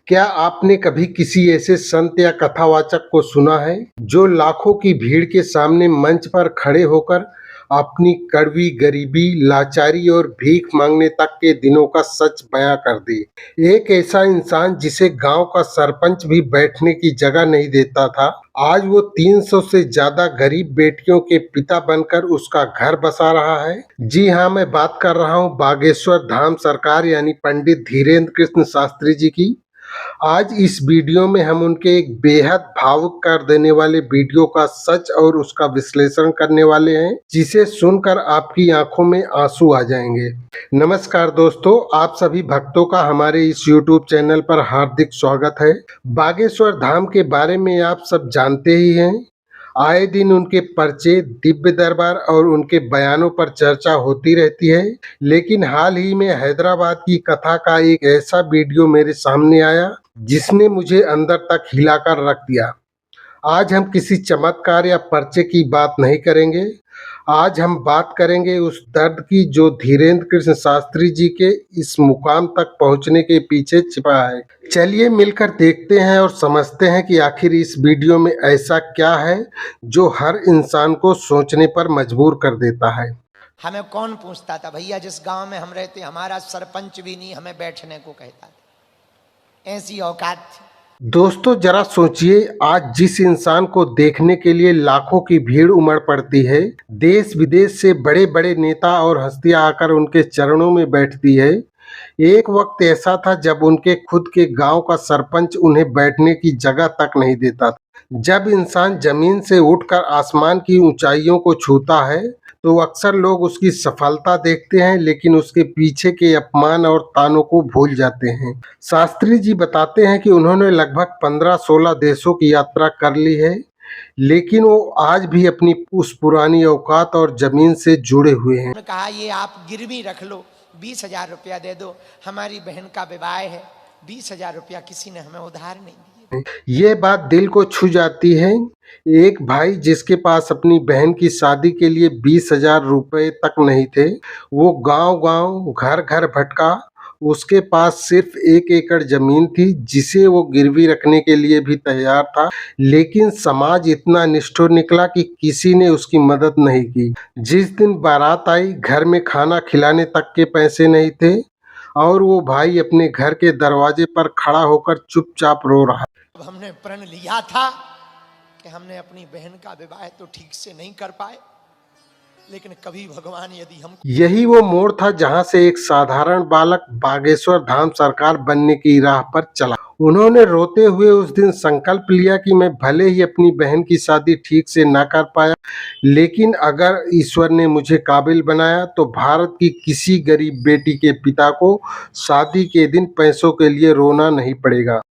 क्या आपने कभी किसी ऐसे संत या कथावाचक को सुना है जो लाखों की भीड़ के सामने मंच पर खड़े होकर अपनी कड़वी गरीबी, लाचारी और भीख मांगने तक के दिनों का सच बयां कर दे? एक ऐसा इंसान जिसे गांव का सरपंच भी बैठने की जगह नहीं देता था, आज वो 300 से ज्यादा गरीब बेटियों के पिता बनकर उसका घर बसा रहा है। जी हाँ, मैं बात कर रहा हूँ बागेश्वर धाम सरकार यानी पंडित धीरेन्द्र कृष्ण शास्त्री जी की। आज इस वीडियो में हम उनके एक बेहद भावुक कर देने वाले वीडियो का सच और उसका विश्लेषण करने वाले हैं, जिसे सुनकर आपकी आंखों में आंसू आ जाएंगे। नमस्कार दोस्तों, आप सभी भक्तों का हमारे इस YouTube चैनल पर हार्दिक स्वागत है। बागेश्वर धाम के बारे में आप सब जानते ही हैं। आए दिन उनके पर्चे, दिव्य दरबार और उनके बयानों पर चर्चा होती रहती है। लेकिन हाल ही में हैदराबाद की कथा का एक ऐसा वीडियो मेरे सामने आया जिसने मुझे अंदर तक हिलाकर रख दिया। आज हम किसी चमत्कार या पर्चे की बात नहीं करेंगे। आज हम बात करेंगे उस दर्द की जो धीरेन्द्र कृष्ण शास्त्री जी के इस मुकाम तक पहुंचने के पीछे छिपा है। चलिए मिलकर देखते हैं और समझते हैं कि आखिर इस वीडियो में ऐसा क्या है जो हर इंसान को सोचने पर मजबूर कर देता है। हमें कौन पूछता था भैया, जिस गांव में हम रहते हमारा सरपंच भी नहीं हमें बैठने को कहता था, ऐसी औकात थी। दोस्तों जरा सोचिए, आज जिस इंसान को देखने के लिए लाखों की भीड़ उमड़ पड़ती है, देश विदेश से बड़े बड़े नेता और हस्तियां आकर उनके चरणों में बैठती है, एक वक्त ऐसा था जब उनके खुद के गांव का सरपंच उन्हें बैठने की जगह तक नहीं देता था। जब इंसान जमीन से उठकर आसमान की ऊंचाइयों को छूता है तो अक्सर लोग उसकी सफलता देखते हैं, लेकिन उसके पीछे के अपमान और तानों को भूल जाते हैं। शास्त्री जी बताते हैं कि उन्होंने लगभग 15-16 देशों की यात्रा कर ली है, लेकिन वो आज भी अपनी उस पुरानी औकात और जमीन से जुड़े हुए हैं। उन्होंने कहा ये आप गिरवी रख लो, 20,000 रुपया दे दो, हमारी बहन का विवाह है। 20,000 रुपया किसी ने हमें उधार नहीं दिए। ये बात दिल को छू जाती है। एक भाई जिसके पास अपनी बहन की शादी के लिए 20,000 रुपए तक नहीं थे, वो गांव-गांव, घर-घर भटका। उसके पास सिर्फ 1 एकड़ जमीन थी जिसे वो गिरवी रखने के लिए भी तैयार था, लेकिन समाज इतना निष्ठुर निकला कि किसी ने उसकी मदद नहीं की। जिस दिन बारात आई, घर में खाना खिलाने तक के पैसे नहीं थे और वो भाई अपने घर के दरवाजे पर खड़ा होकर चुपचाप रो रहा। अब हमने प्रण लिया था कि हमने अपनी बहन का विवाह तो ठीक से नहीं कर पाए, लेकिन कभी भगवान यदि हम यही वो मोड़ था जहां से एक साधारण बालक बागेश्वर धाम सरकार बनने की राह पर चला। उन्होंने रोते हुए उस दिन संकल्प लिया कि मैं भले ही अपनी बहन की शादी ठीक से ना कर पाया, लेकिन अगर ईश्वर ने मुझे काबिल बनाया तो भारत की किसी गरीब बेटी के पिता को शादी के दिन पैसों के लिए रोना नहीं पड़ेगा।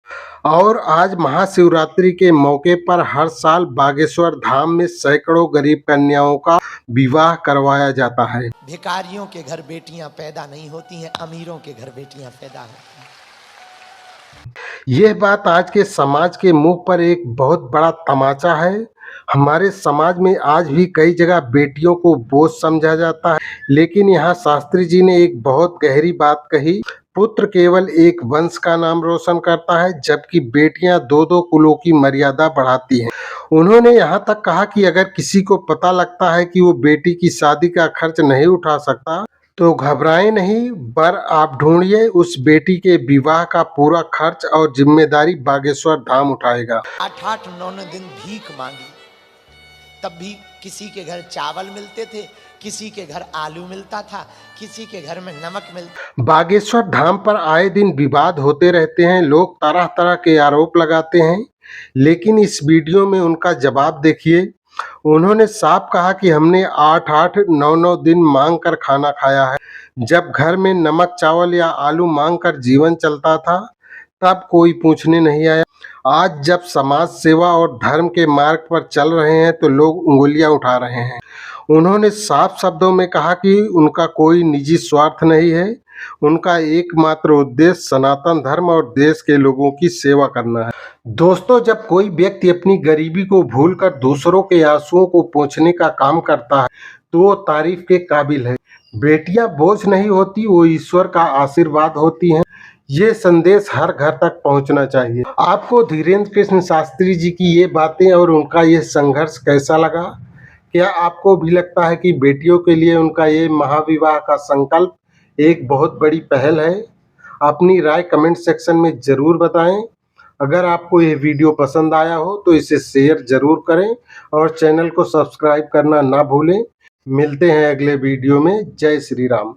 और आज महाशिवरात्रि के मौके पर हर साल बागेश्वर धाम में सैकड़ों गरीब कन्याओं का विवाह करवाया जाता है। भिखारियों के घर बेटियां पैदा नहीं होती हैं, अमीरों के घर बेटियां पैदा होती हैं। यह बात आज के समाज के मुंह पर एक बहुत बड़ा तमाचा है। हमारे समाज में आज भी कई जगह बेटियों को बोझ समझा जाता है, लेकिन यहाँ शास्त्री जी ने एक बहुत गहरी बात कही। पुत्र केवल एक वंश का नाम रोशन करता है, जबकि बेटियां 2-2 कुलों की मर्यादा बढ़ाती हैं। उन्होंने यहाँ तक कहा कि अगर किसी को पता लगता है कि वो बेटी की शादी का खर्च नहीं उठा सकता तो घबराएं नहीं, बर आप ढूंढिए, उस बेटी के विवाह का पूरा खर्च और जिम्मेदारी बागेश्वर धाम उठाएगा। 8-8, 9 दिन भीख मांगी, तब भी किसी के घर चावल मिलते थे, किसी के घर आलू मिलता था, किसी के घर में नमक मिलता। बागेश्वर धाम पर आए दिन विवाद होते रहते हैं, लोग तरह तरह के आरोप लगाते हैं, लेकिन इस वीडियो में उनका जवाब देखिए। उन्होंने साफ कहा कि हमने 8-8, 9-9 दिन मांग कर खाना खाया है। जब घर में नमक चावल या आलू मांग कर जीवन चलता था तब कोई पूछने नहीं आया। आज जब समाज सेवा और धर्म के मार्ग पर चल रहे हैं तो लोग उंगलियां उठा रहे हैं। उन्होंने साफ शब्दों में कहा कि उनका कोई निजी स्वार्थ नहीं है, उनका एकमात्र उद्देश्य सनातन धर्म और देश के लोगों की सेवा करना है। दोस्तों, जब कोई व्यक्ति अपनी गरीबी को भूलकर दूसरों के आंसुओं को पोंछने का काम करता है तो वो तारीफ के काबिल है। बेटियां बोझ नहीं होती, वो ईश्वर का आशीर्वाद होती हैं। ये संदेश हर घर तक पहुंचना चाहिए। आपको धीरेन्द्र कृष्ण शास्त्री जी की ये बातें और उनका ये संघर्ष कैसा लगा? क्या आपको भी लगता है कि बेटियों के लिए उनका ये महाविवाह का संकल्प एक बहुत बड़ी पहल है? अपनी राय कमेंट सेक्शन में ज़रूर बताएं। अगर आपको ये वीडियो पसंद आया हो तो इसे शेयर ज़रूर करें और चैनल को सब्सक्राइब करना ना भूलें। मिलते हैं अगले वीडियो में। जय श्री राम।